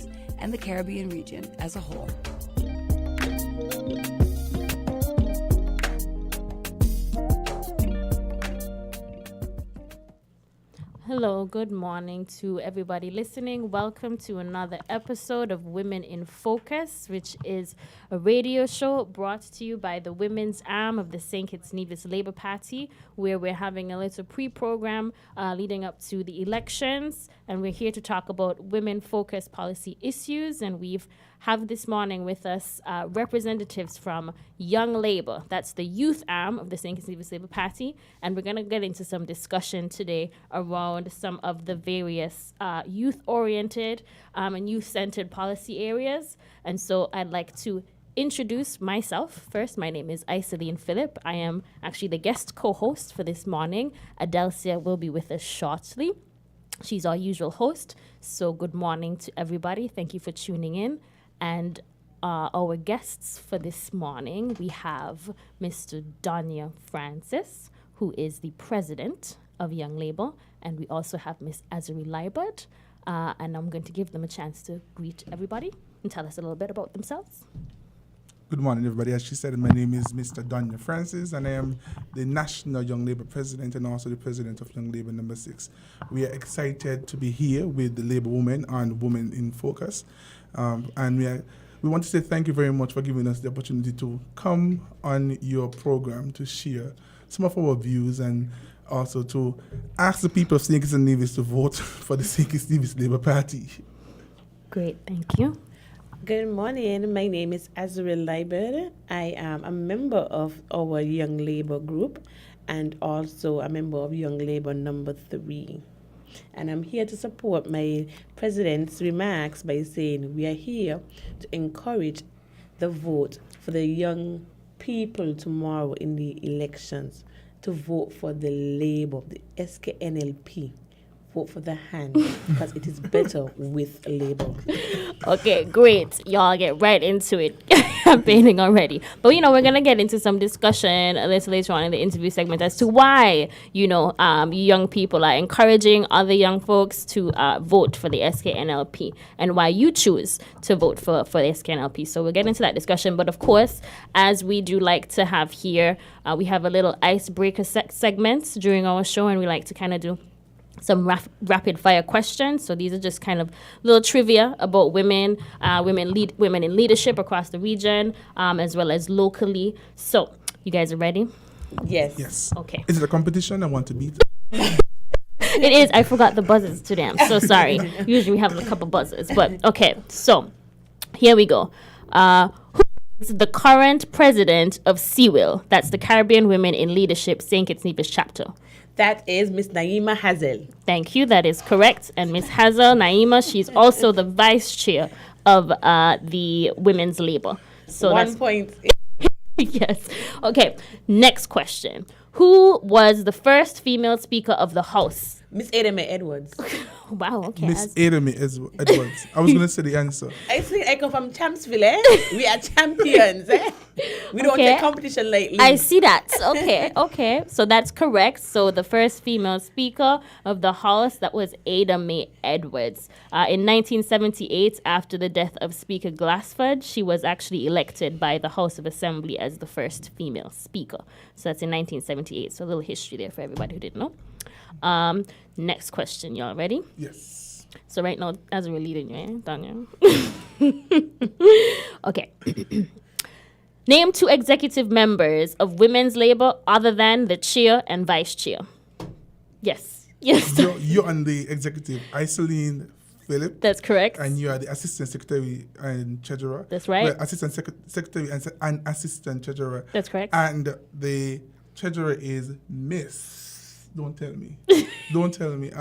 States and the Caribbean region as a whole. Hello, good morning to everybody listening. Welcome to another episode of Women in Focus, which is a radio show brought to you by the women's arm of the St. Kitts Nevis Labour Party, where we're having a little pre-program leading up to the elections. And we're here to talk about women-focused policy issues. And we've have this morning with us representatives from Young Labour. That's the youth arm of the St. Kitts Nevis Labour Party. And we're going to get into some discussion today around some of the various youth-oriented and youth-centered policy areas. And so I'd like to introduce myself. First, my name is Iseline Phillip. I am actually the guest co-host for this morning. Adelcia will be with us shortly. She's our usual host. So good morning to everybody. Thank you for tuning in. And our guests for this morning, we have Mr. Donya Francis, who is the president of Young Labour, and we also have Miss Azuri Liebert. And I'm going to give them a chance to greet everybody and tell us a little bit about themselves. Good morning, everybody. As she said, my name is Mr. Donya Francis, and I am the National Young Labour President and also the President of Young Labour Number 6. We are excited to be here with the Labour Women on Women in Focus. And we want to say thank you very much for giving us the opportunity to come on your program to share some of our views and also to ask the people of St. Kitts and Nevis to vote for the St. Kitts Nevis Labour Party. Great, thank you. Good morning. My name is Azuri Liebert. I am a member of our Young Labour group and also a member of Young Labour Number 3. And I'm here to support my president's remarks by saying we are here to encourage the vote for the young people tomorrow in the elections to vote for the Labour, the SKNLP. Vote for the hand because it is better with Labour. Okay, great. Y'all get right into it. Campaigning already. But, we're going to get into some discussion a little later on in the interview segment as to why, young people are encouraging other young folks to vote for the SKNLP and why you choose to vote for the SKNLP. So we'll get into that discussion. But, of course, as we do like to have here, we have a little icebreaker segments during our show, and we like to kind of do some rapid fire questions. So these are just kind of little trivia about women in leadership across the region, as well as locally. So you guys are ready? Yes. Yes. Okay. Is it a competition I want to beat? It is. I forgot the buzzers today. I'm so sorry. Usually we have a couple buzzers, but okay. So here we go. Who is the current president of CWIL? That's the Caribbean Women in Leadership St. Kitts Nevis chapter. That is Miss Naima Hazel. Thank you. That is correct. And Miss Hazel, Naima, she's also the vice chair of the Women's Labour. So 1 point. Yes. Okay. Next question. Who was the first female speaker of the House? Miss Adame Edwards. Wow. Okay. Miss Adame Edwards. I was going to say the answer. I think I come from Champsville, eh? We are champions, eh? We don't take competition lightly. I see that. Okay. So that's correct. So the first female speaker of the House, that was Adame Edwards. In 1978, after the death of Speaker Glassford, she was actually elected by the House of Assembly as the first female speaker. So that's in 1978. So a little history there for everybody who didn't know. Next question. Y'all ready? Yes. So right now, as we're leading you, Daniel. Okay. Name 2 executive members of Women's Labour other than the chair and vice chair. Yes. You're on the executive, Iseline Phillip. That's correct. And you are the assistant secretary and treasurer. That's right. Well, assistant secretary and assistant treasurer. That's correct. And the treasurer is Miss. Don't tell me.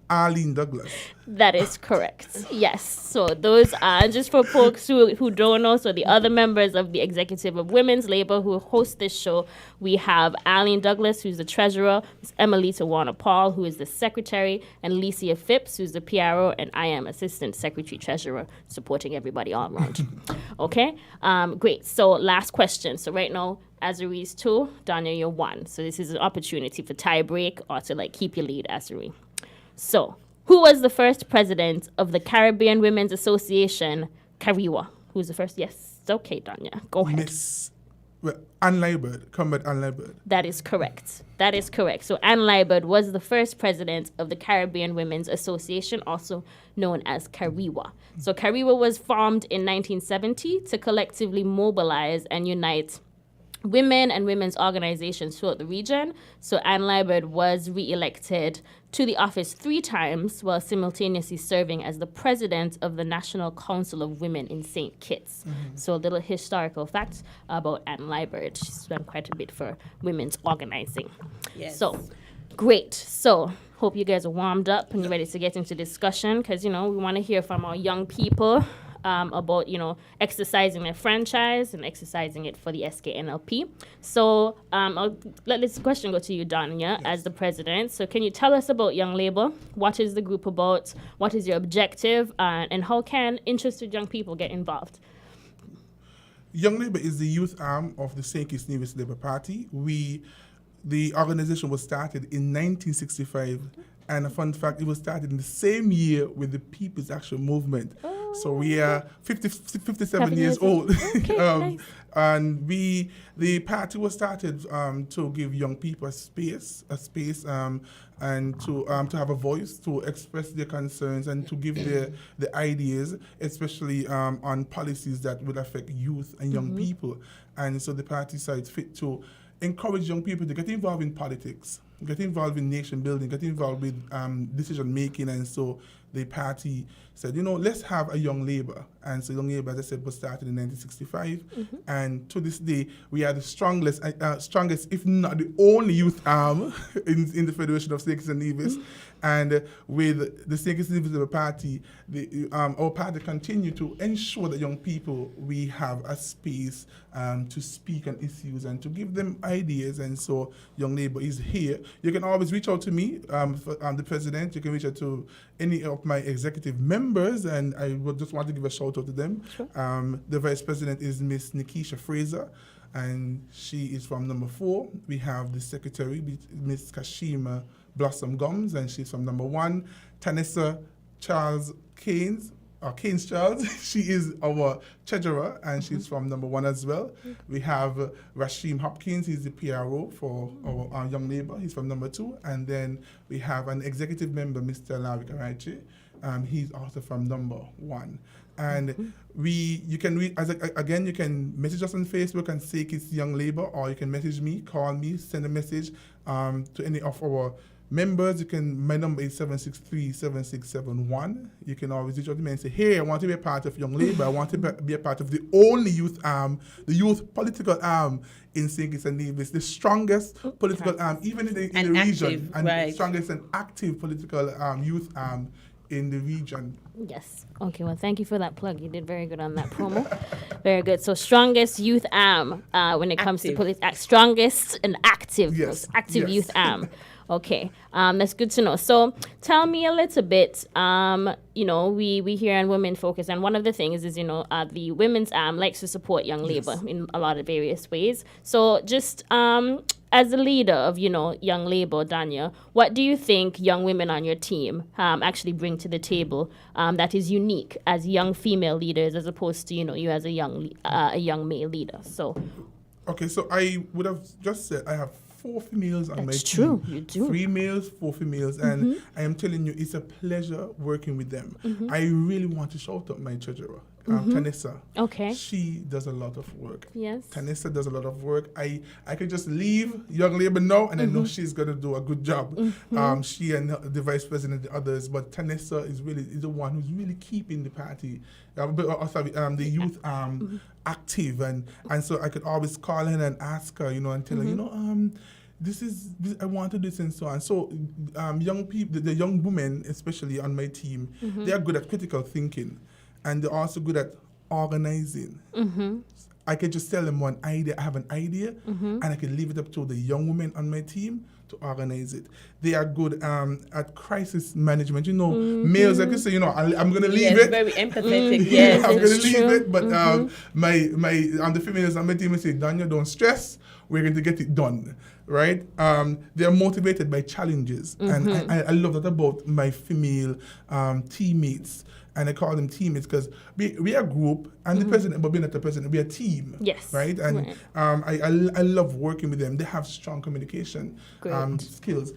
Arlene Douglas. That is correct. Yes. So those are just for folks who don't know. So the other members of the executive of Women's Labour who host this show, we have Arlene Douglas, who's the treasurer, Emily Tawana Paul, who is the secretary, and Licia Phipps, who's the PRO, and I am assistant secretary treasurer, supporting everybody all around. Okay. Great. So last question. So right now, Azuri's 2, Donya, you're 1. So this is an opportunity for tie break or to keep your lead, Azuri. So Who was the first president of the Caribbean Women's Association, CARIWA? Who's the first? Yes. Okay, Danya. Go ahead. Ann Liebert, Comrade Ann Liebert. That is correct. That is correct. So Ann Liebert was the first president of the Caribbean Women's Association, also known as CARIWA. So CARIWA was formed in 1970 to collectively mobilize and unite women and women's organizations throughout the region. So Ann Liebert was re-elected to the office 3 times while simultaneously serving as the president of the National Council of Women in St. Kitts. So a little historical fact about Ann Liebert. She's done quite a bit for women's organizing. Yes. So great. So hope you guys are warmed up and you're ready to get into discussion because, we want to hear from our young people about, exercising their franchise and exercising it for the SKNLP. So I'll let this question go to you, Danya, as the president. So can you tell us about Young Labour? What is the group about? What is your objective? And how can interested young people get involved? Young Labour is the youth arm of the St. Kitts Nevis Labour Party. The organization was started in 1965, and a fun fact, it was started in the same year with the People's Action Movement. So we are 57 years old. Okay, nice. And the party was started to give young people a space, and to have a voice, to express their concerns and to give the ideas, especially on policies that would affect youth and young people. And so the party saw it fit to encourage young people to get involved in politics, get involved in nation building, get involved with decision making. And so the party said, let's have a Young Labour. And so Young Labour, as I said, was started in 1965. And to this day, we are the strongest, if not the only youth arm in the Federation of St. Kitts and Nevis. And with the St. Kitts and Nevis Party, our party continue to ensure that young people, we have a space to speak on issues and to give them ideas. And so Young Labour is here. You can always reach out to me, the president. You can reach out to any of my executive members, and I would just want to give a shout out to them. Sure. The vice president is Miss Nikisha Fraser, and she is from number 4. We have the secretary, Miss Kashima Blossom Gums, and she's from number 1. Tanissa Charles Keynes Charles, she is our treasurer, and she's from number 1 as well. We have Rashim Hopkins, he's the PRO for our Young Labour, he's from number 2. And then we have an executive member, Mr. Larry Karachi, he's also from number 1. And you can message us on Facebook and say it's Young Labour, or you can message me, call me, send a message to any of our members. My number is 763-7671. You can always reach out to me and say, hey, I want to be a part of Young Labour. I want to be a part of the only youth arm, the youth political arm in St. Kitts and Nevis, the strongest political arm, even in the region, and the strongest and active political youth arm in the region. Yes. Okay, well, thank you for that plug. You did very good on that promo. Very good. So strongest youth arm when it comes to politics. Strongest and active. Yes. Active youth arm. Okay, that's good to know. So tell me a little bit, we here on Women Focus, and one of the things is, the women's arm likes to support Young Labour in a lot of various ways. So just as a leader of, Young Labour, Danya, what do you think young women on your team actually bring to the table that is unique as young female leaders as opposed to, you as a young male leader? So. Okay, so I would have just said I have 4 females on my team. That's true, you do. 3 males, 4 females, and I am telling you, it's a pleasure working with them. I really want to shout out my treasurer, Tanissa. Okay. She does a lot of work. Yes. Tanissa does a lot of work. I could just leave Young Labour now, and I know she's going to do a good job. She and the vice president, the others, but Tanissa is the one who's really keeping the party, the youth active, and so I could always call her and ask her, and tell her, I want to do this and so on. So young people, the young women, especially on my team, they are good at critical thinking, and they're also good at organizing. I can just tell them one idea. I have an idea, and I can leave it up to the young women on my team to organize it. They are good at crisis management. Males, I can say, I'm going to leave it. Very empathetic. Yes, I'm going to leave it. But the females on my team will say, Danya, don't stress. we're going to get it done, right? They're motivated by challenges. And I love that about my female teammates. And I call them teammates because we are a group, and the president, but being not the president, we're a team. Yes. Right? And I love working with them. They have strong communication skills.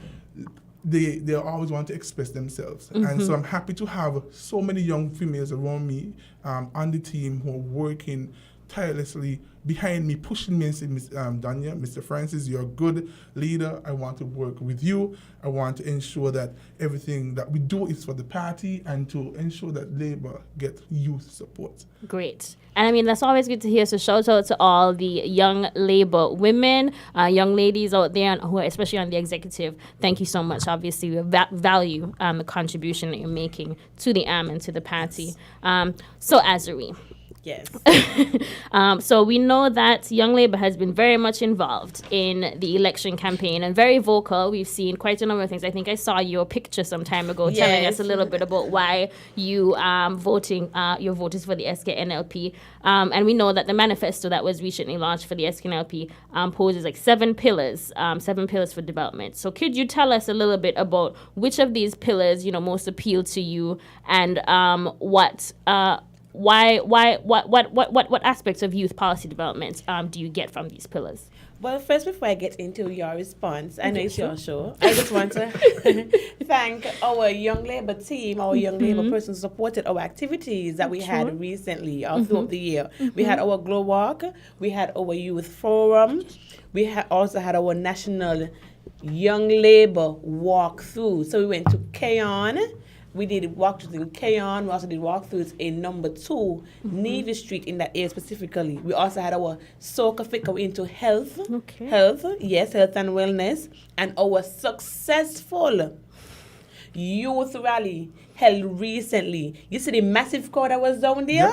They always want to express themselves. And so I'm happy to have so many young females around me on the team who are working tirelessly behind me, pushing me and saying, Ms. Danya, Mr. Francis, you're a good leader. I want to work with you. I want to ensure that everything that we do is for the party and to ensure that Labour get youth support. Great. And I mean, that's always good to hear. So shout out to all the young Labour women, young ladies out there, who are especially on the executive. Thank you so much. Obviously, we value the contribution that you're making to the AM and to the party. So Azuri. Yes. So we know that Young Labour has been very much involved in the election campaign and very vocal. We've seen quite a number of things. I think I saw your picture some time ago telling us a little bit about why you your voters for the SKNLP. And we know that the manifesto that was recently launched for the SKNLP poses like 7 pillars for development. So could you tell us a little bit about which of these pillars, most appeal to you, and what aspects of youth policy development do you get from these pillars? Well, first, before I get into your response, I know it's your show. I just want to thank our Young Labour team, our Young Labour persons who supported our activities that we had recently or throughout the year. We had our Glow Walk, we had our Youth Forum, we also had our National Young Labour Walkthrough. So we went to Keon. We did walkthroughs in Keon. We also did walkthroughs in number 2, Navy Street, in that area specifically. We also had our Soca Fit into health, health and wellness, and our successful youth rally held recently. You see the massive crowd that was down there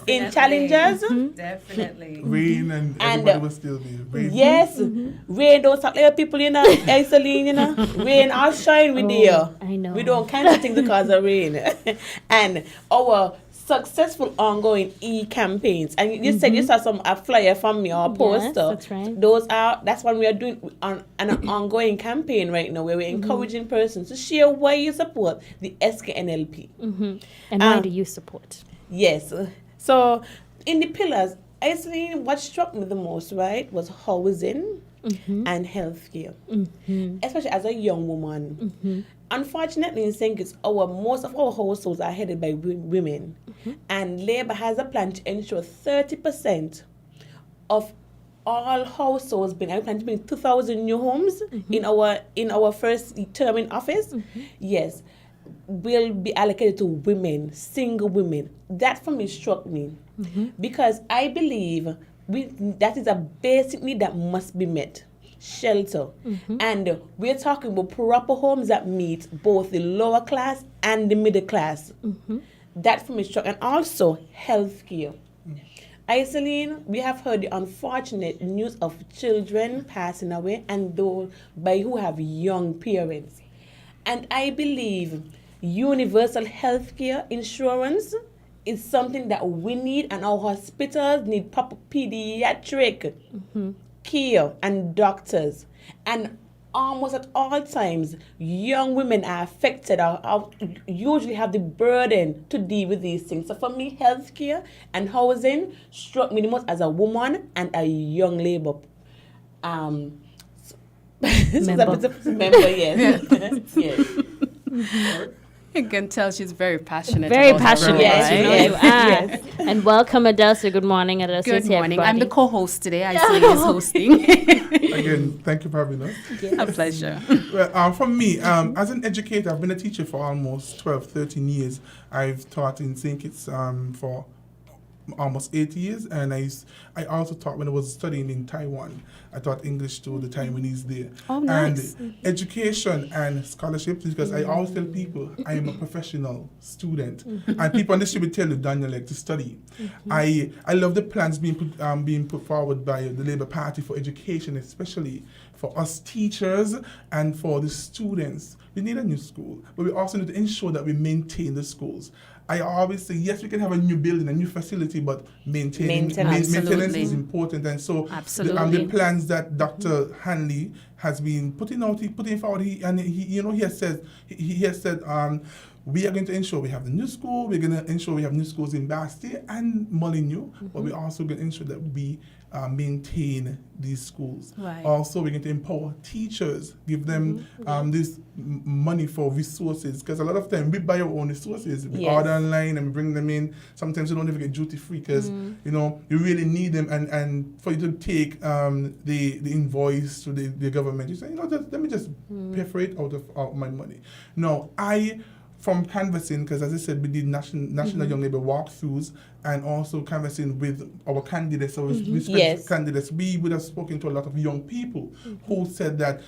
in Challengers? Definitely. Rain and everybody was still there. Rain. Yes. Rain don't stop there, people, Isoline, Rain or shine with there. I know. We don't cancel things because of rain. And our successful ongoing e-campaigns. And you said you saw a flyer from me or a poster. Yes, that's right. That's what we are doing on an ongoing campaign right now, where we're encouraging persons to share why you support the SKNLP. And why do you support? Yes. So in the pillars, I see what struck me the most, right, was housing and healthcare, especially as a young woman. Unfortunately, in St. Kitts, most of our households are headed by women, and Labour has a plan to ensure 30% of all households I plan to bring 2,000 new homes in our first term in office. Yes, will be allocated to women, single women. That for me struck me because I believe that is a basic need that must be met. Shelter. And we're talking about proper homes that meet both the lower class and the middle class. That for me struck. And also healthcare. Isoline, we have heard the unfortunate news of children passing away and those who have young parents. And I believe universal healthcare insurance is something that we need, and our hospitals need proper pediatric care and doctors. And almost at all times, young women are affected or usually have the burden to deal with these things. So for me, healthcare and housing struck me the most as a woman and a young Labour member. Yes. Yes. You can tell she's very passionate. Very about passionate. Her role, right? Yes. And welcome, Adelsa. Good morning, Adelsa. Good morning. Everybody. I'm the co-host today. I see is hosting. Again, thank you for having us. A pleasure. Well, for me, as an educator, I've been a teacher for almost 12, 13 years. I've taught in St. Kitts for almost 8 years, and I also taught when I was studying in Taiwan. I taught English to the Taiwanese there. Oh, nice. And education and scholarships, because I always tell people I am a professional student, and people on the street will tell you, Daniel, like to study. I love the plans being put forward by the Labour Party for education, especially for us teachers and for the students. We need a new school, but we also need to ensure that we maintain the schools. I always say, yes, we can have a new building, a new facility, but maintenance Absolutely. is important. And so Absolutely. the plans that Dr. Hanley has been putting forward, he has said, we are going to ensure we have the new school, we're going to ensure we have new schools in Bastille and Molineux, but we're also going to ensure that we maintain these schools. Right. Also, we're going to empower teachers, give them this money for resources, because a lot of time we buy our own resources. We Yes. order online and we bring them in. Sometimes you don't even get duty free because you really need them, and for you to take the invoice to the government, you say, let me just pay for it out of my money. No, from canvassing, because as I said, we did national young labour walkthroughs and also canvassing with our candidates, our respective Yes. candidates. We would have spoken to a lot of young people who said that,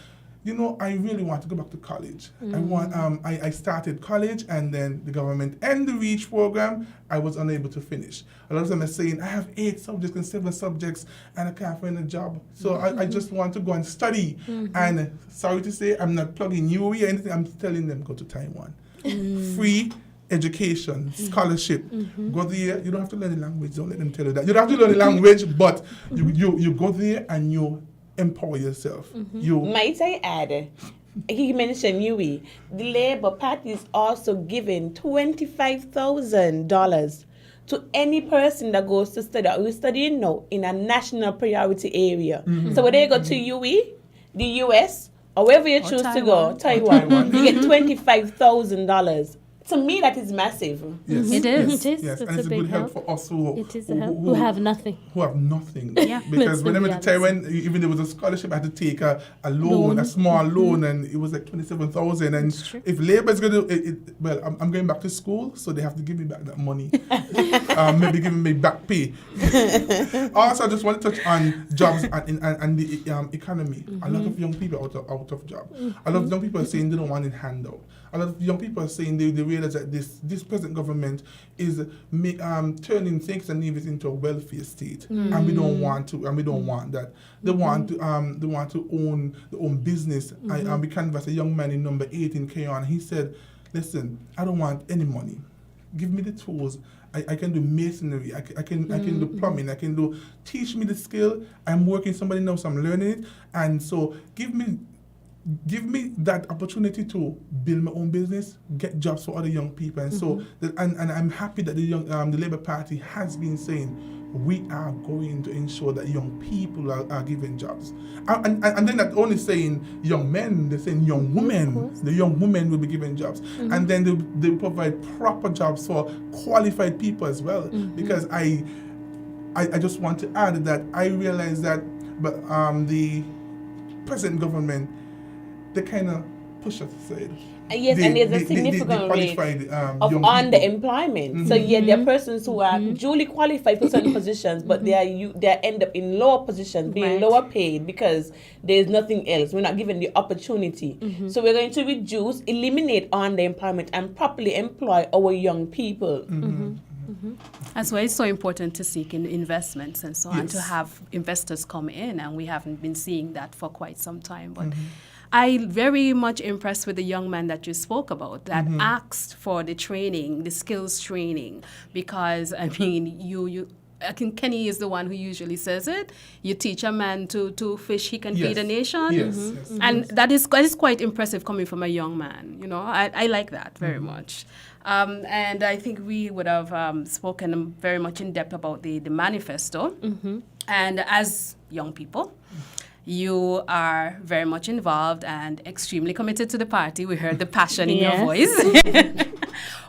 I really want to go back to college. I started college, and then the government and the REACH program, I was unable to finish. A lot of them are saying, I have 8 subjects and 7 subjects, and I can't find a job. So I just want to go and study. And sorry to say, I'm not plugging you or anything. I'm telling them, go to Taiwan. Free education, scholarship. Go there. You don't have to learn the language. Don't let them tell you that. You don't have to learn the language, but you go there and you empower yourself. Might I add, he mentioned UE. The Labour Party is also giving $25,000 to any person that goes to study, or is studying now in a national priority area. So when they go to UE, the US, or wherever you choose to go, Taiwan, you get $25,000. To me, that is massive. Yes, It is. It is. Yes, It's and it's a a big good help help. for us who have nothing. Who have nothing. Yeah. Because Let's when I be went to Taiwan, even there was a scholarship, I had to take a loan, a small loan, and it was like 27,000. And if Labour is going to, I'm going back to school, so they have to give me back that money. Maybe giving me back pay. Also, I just want to touch on jobs and the economy. A lot of young people out of job. A lot of young people are saying they don't want it handout. A lot of young people are saying they realize that this present government is turning things and leave it into a welfare state, and we don't want to, and we don't want that. They want to own their own business. We canvassed a young man in number 8 in Keon. He said, "Listen, I don't want any money. Give me the tools. I can do masonry. I can do plumbing. Teach me the skill. I'm working somebody now, so I'm learning it. And so give me that opportunity to build my own business, get jobs for other young people." And so, and I'm happy that the Labour Party has been saying, we are going to ensure that young people are given jobs. And they're not only saying young men, they're saying young women. The young women will be given jobs. And then they provide proper jobs for qualified people as well. Because I just want to add that I realize that the present government, they kind of push us aside. Yes, and there's a significant rate of underemployment. So there are persons who are duly qualified for certain positions, but they end up in lower positions, being lower paid because there's nothing else. We're not given the opportunity. So we're going to eliminate underemployment, and properly employ our young people. That's why it's so important to seek in investments and so on, to have investors come in, and we haven't been seeing that for quite some time. But I'm very much impressed with the young man that you spoke about that asked for the training, the skills training, because I mean, I think Kenny is the one who usually says it. You teach a man to fish, he can feed a nation. Yes. And that is quite impressive coming from a young man. I like that very much. And I think we would have spoken very much in depth about the manifesto. And as young people, you are very much involved and extremely committed to the party. We heard the passion in your voice.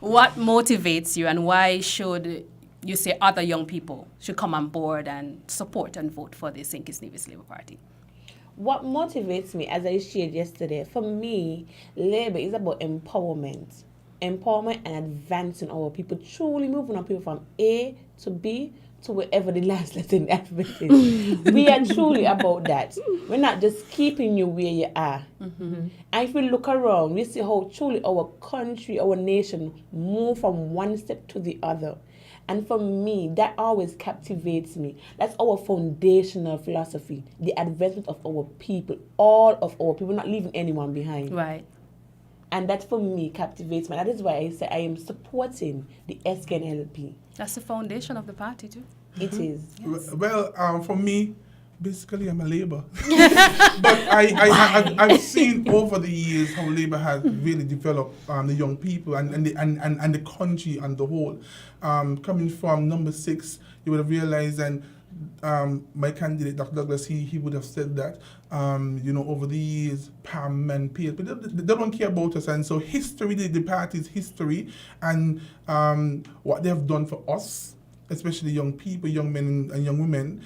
What motivates you, and why should you say other young people should come on board and support and vote for the St. Kitts Nevis Labour Party? What motivates me, as I shared yesterday, for me, Labour is about empowerment. Empowerment and advancing our people, truly moving our people from A to B to wherever the last letter in the alphabet is. We are truly about that. We're not just keeping you where you are. And if we look around, we see how truly our country, our nation move from one step to the other. And for me, that always captivates me. That's our foundational philosophy, the advancement of our people, all of our people, not leaving anyone behind. Right. And that for me captivates me. That is why I say I am supporting the SKNLP. That's the foundation of the party too. It is. Well, for me, basically, I'm a Labour. But I've seen over the years how Labour has really developed the young people and the country on the whole. Coming from number 6, you would have realized, and my candidate, Dr. Douglas, he would have said that, over the years, Pam and Peel, but they don't care about us. And so history, the party's history, and what they have done for us, especially young people, young men and young women,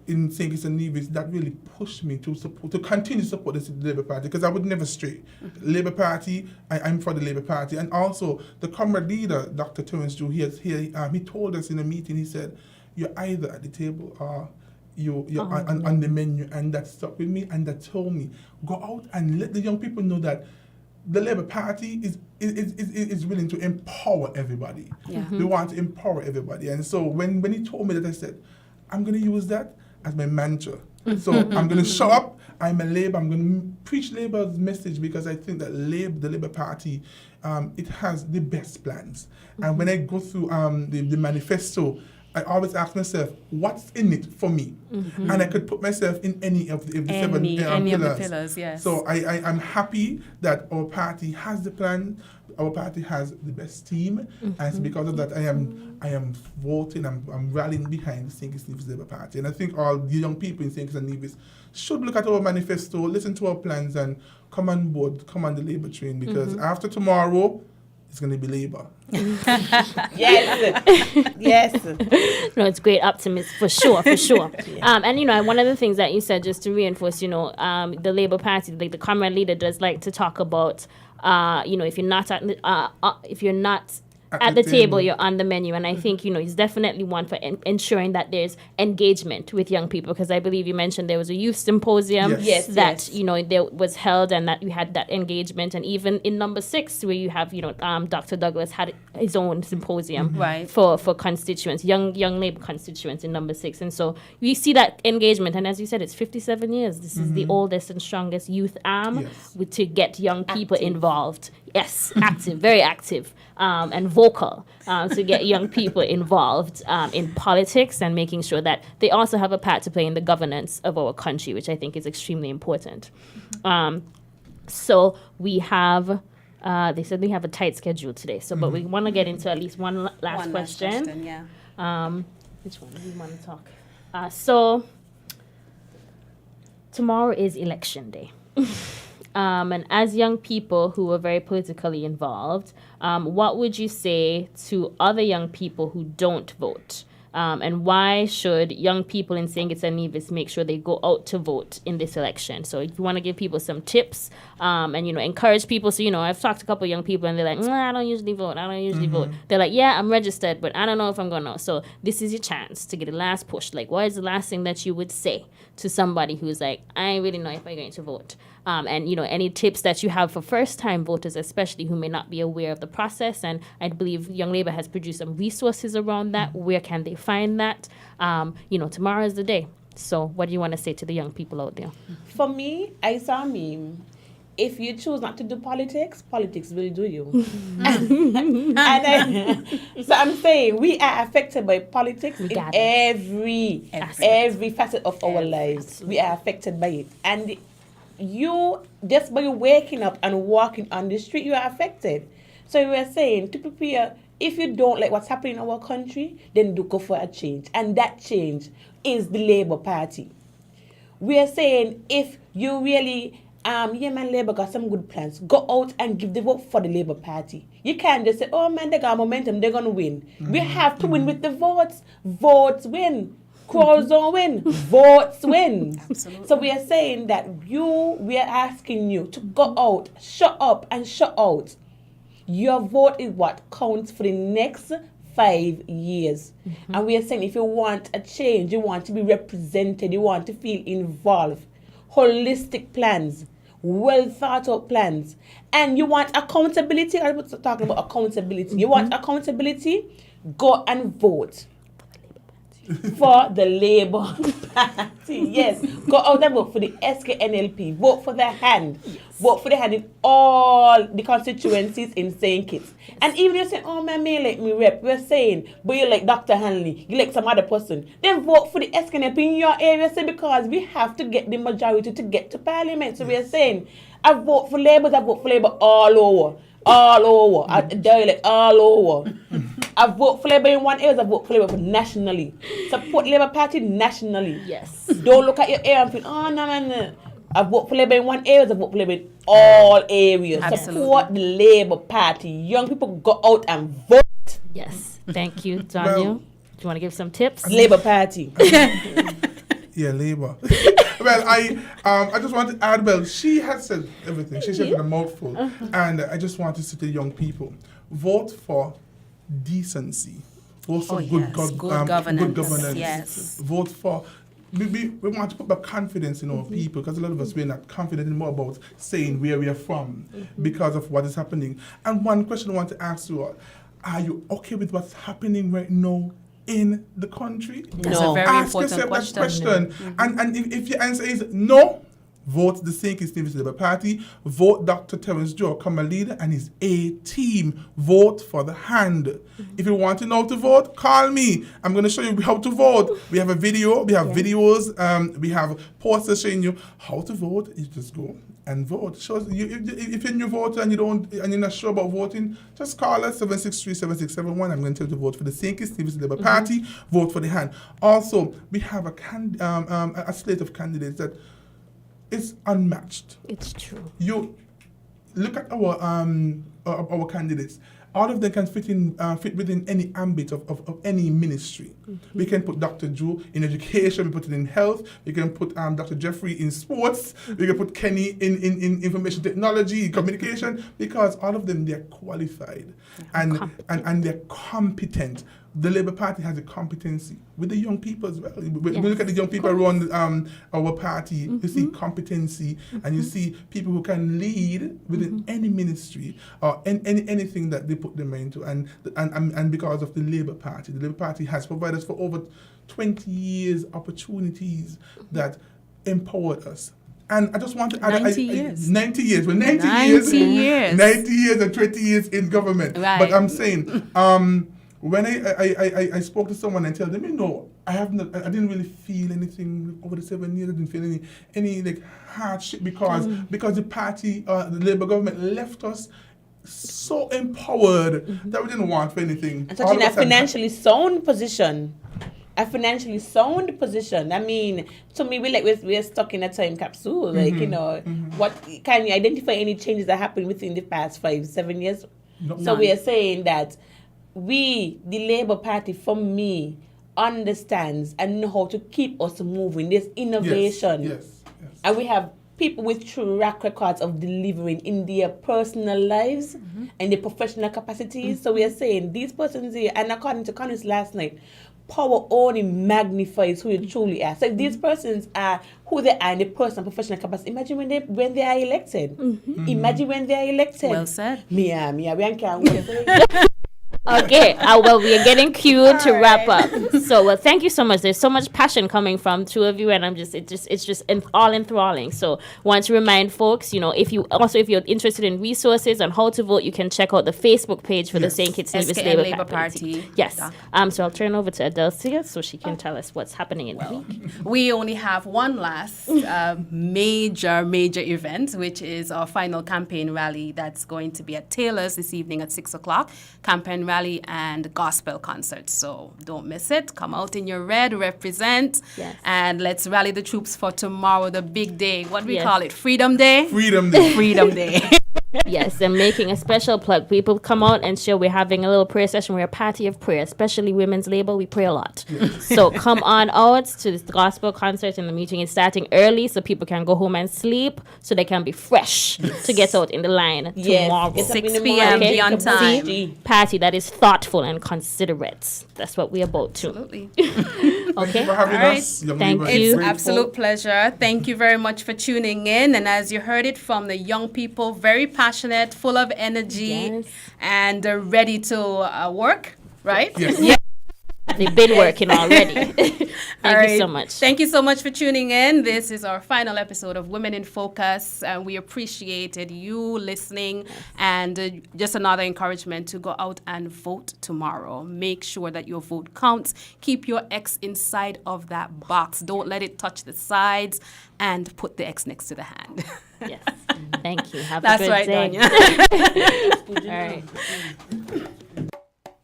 in St. Kitts and Nevis, that really pushed me to continue to support the Labour Party, because I would never stray. Labour Party, I'm for the Labour Party. And also, the comrade leader, Dr. Terence Drew, he told us in a meeting, he said, you're either at the table or you're on the menu, and that stuck with me, and that told me, go out and let the young people know that the Labour Party is willing to empower everybody. Yeah. They want to empower everybody. And so when he told me that, I said, I'm going to use that as my mantra. So I'm going to show up, I'm a Labour, I'm going to preach Labour's message, because I think that the Labour Party, it has the best plans. And when I go through the manifesto, I always ask myself, what's in it for me? And I could put myself in any of the seven Any of the pillars. pillars, yes. So I'm happy that our party has the plan. Our party has the best team, and so because of that, I am voting. I'm rallying behind the St. Kitts and Nevis Labour Party, and I think all the young people in St. Kitts and Nevis should look at our manifesto, listen to our plans, and come on board, come on the Labour train, because after tomorrow, it's going to be Labour. Yes. Yes. No, it's great optimism for sure. And one of the things that you said, just to reinforce, the Labour Party, like the comrade leader, does like to talk about, if you're not at the table, you're on the menu. And I think, he's definitely one for ensuring that there's engagement with young people, because I believe you mentioned there was a youth symposium that there was held, and that you had that engagement. And even in number 6, where you have, Dr. Douglas had his own symposium for constituents, young Labour constituents in number 6. And so we see that engagement. And as you said, it's 57 years. This is the oldest and strongest youth arm to get young people involved. Yes, active, very active. And vocal to get young people involved in politics, and making sure that they also have a part to play in the governance of our country, which I think is extremely important. So we have, they said we have a tight schedule today, but we want to get into at least one last question. Which one do we want to talk? So tomorrow is election day. And as young people who are very politically involved, what would you say to other young people who don't vote? And why should young people in St. Kitts and Nevis make sure they go out to vote in this election? So if you want to give people some tips, and, encourage people. So, I've talked to a couple of young people, and they're like, I don't usually vote. Vote. They're like, yeah, I'm registered, but I don't know if I'm going to. So this is your chance to get a last push. Like, what is the last thing that you would say to somebody who's like, I really know if I'm going to vote? And, any tips that you have for first-time voters, especially who may not be aware of the process. And I believe Young Labour has produced some resources around that. Where can they find that? Tomorrow is the day. So what do you want to say to the young people out there? For me, I saw a meme. If you choose not to do politics, politics will do you. So I'm saying we are affected by politics in every facet of our lives. Absolutely. We are affected by it. And you, just by waking up and walking on the street, you are affected. So we are saying to prepare, if you don't like what's happening in our country, then do go for a change. And that change is the Labour Party. We are saying if you really, Labour got some good plans, go out and give the vote for the Labour Party. You can't just say, oh man, they got momentum, they're going to win. We have to win with the votes. Votes win. Calls don't win, votes win. Absolutely. So we are saying that we are asking you to go out, shut up and shut out. Your vote is what counts for the next 5 years. And we are saying if you want a change, you want to be represented, you want to feel involved, holistic plans, well thought out plans, and you want accountability. I was talking about accountability. You want accountability, go and vote. for the Labour Party. Yes, go out and vote for the SKNLP. Vote for the hand. Vote for the hand in all the constituencies in St. Kitts. And even if you say, oh, man, may like me rep, we're saying, but you like Dr. Hanley, you like some other person, then vote for the SKNLP in your area, say, because we have to get the majority to get to Parliament. So we're saying, I vote for Labour all over. All over. I like all over. I vote for Labour in one area, I vote for Labour nationally. Support Labour Party nationally. Yes. Don't look at your area and feel, oh, no. I vote for Labour in one area, I vote for Labour in all areas. Absolutely. Support the Labour Party. Young people go out and vote. Yes. Thank you, Daniel. Well, Do you want to give some tips? Labour Party. Yeah, Labour. Well, I just want to add, well, she has said everything. She said a mouthful. And I just want to say to young people, vote for decency. Vote for good governance. Yes. Vote for... We want to put back confidence in our people, because a lot of us, we're not confident anymore about saying where we are from because of what is happening. And one question I want to ask you, are you okay with what's happening right now in the country? That's a very Ask important yourself question. that question. And if your answer is no, vote the St. Kitts Labour Party, vote Dr. Terence Joe Kamalida and his A-team, vote for the hand. If you want to know how to vote, call me. I'm going to show you how to vote. We have a video, we have videos, we have posters showing you how to vote. You just go and vote. Shows you, if you're a new voter and you're not sure about voting, just call us 763-7671. I'm going to tell you to vote for the St. Kitts Labour Party, vote for the hand. Also, we have a slate of candidates that is unmatched. It's true. You look at our candidates. All of them can fit within any ambit of any ministry. We can put Dr. Drew in education, we put it in health, we can put Dr. Jeffrey in sports, we can put Kenny in information technology, communication, because all of them, they're qualified and they're competent. The Labour Party has a competency with the young people as well. When we look at the young people around our party, you see competency, and you see people who can lead within any ministry or anything that they put their mind to. And because of the Labour Party has provided us for over 20 years opportunities that empowered us. And I just want to add 90 years. 90 years. We're 90 years. 90 years and 20 years in government. Right. But I'm saying, when I spoke to someone and tell them, I didn't really feel anything over the 7 years. I didn't feel any like hardship because the party, the Labour government left us so empowered that we didn't want for anything. And such in a financially sound position. A financially sound position. I mean, to me, we're stuck in a time capsule. What can you identify any changes that happened within the past 5-7 years? No. So we are saying that we, the Labour Party, for me, understands and know how to keep us moving. There's innovation. Yes. And we have people with track records of delivering in their personal lives and their professional capacities. So we are saying these persons here, and according to Congress last night, power only magnifies who you truly are. So if these persons are who they are in their personal professional capacity, imagine when they are elected. Imagine when they are elected. Well said. Mia, we can't. Okay, well, we are getting cued to wrap up. So, well, thank you so much. There's so much passion coming from two of you, and it's just all enthralling. So, want to remind folks, if you're interested in resources on how to vote, you can check out the Facebook page for the St. Kitts Labour Party. Yes. So I'll turn over to Adelcia so she can tell us what's happening in the week. We only have one last major event, which is our final campaign rally that's going to be at Taylor's this evening at 6:00. Campaign rally and gospel concert. So don't miss it. Come out in your red, represent, and let's rally the troops for tomorrow, the big day. What do we call it? Freedom Day? Freedom Day. Freedom Day. Yes, and making a special plug. People come out and show we're having a little prayer session. We're a party of prayer, especially Women's Labour. We pray a lot. So come on out to this gospel concert, and the meeting is starting early so people can go home and sleep so they can be fresh to get out in the line tomorrow. 6 p.m. Be on time. Party that is thoughtful and considerate. That's what we're about too. Absolutely. Thank you for having us. Thank you. It's Grateful. absolute pleasure. Thank you very much for tuning in. And as you heard it from the young people, very passionate, full of energy, and ready to work, right? Yes. They've been working already. Thank you so much. Thank you so much for tuning in. This is our final episode of Women in Focus, and we appreciated you listening. And just another encouragement to go out and vote tomorrow. Make sure that your vote counts. Keep your X inside of that box. Don't let it touch the sides, and put the X next to the hand. Yes. Thank you. Have That's a good right, day. Danya. All right.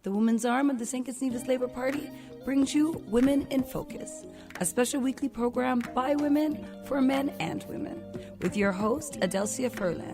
The women's arm of the St. Kitts Nevis Labour Party brings you Women in Focus, a special weekly program by women for men and women, with your host, Adelcia Furlan.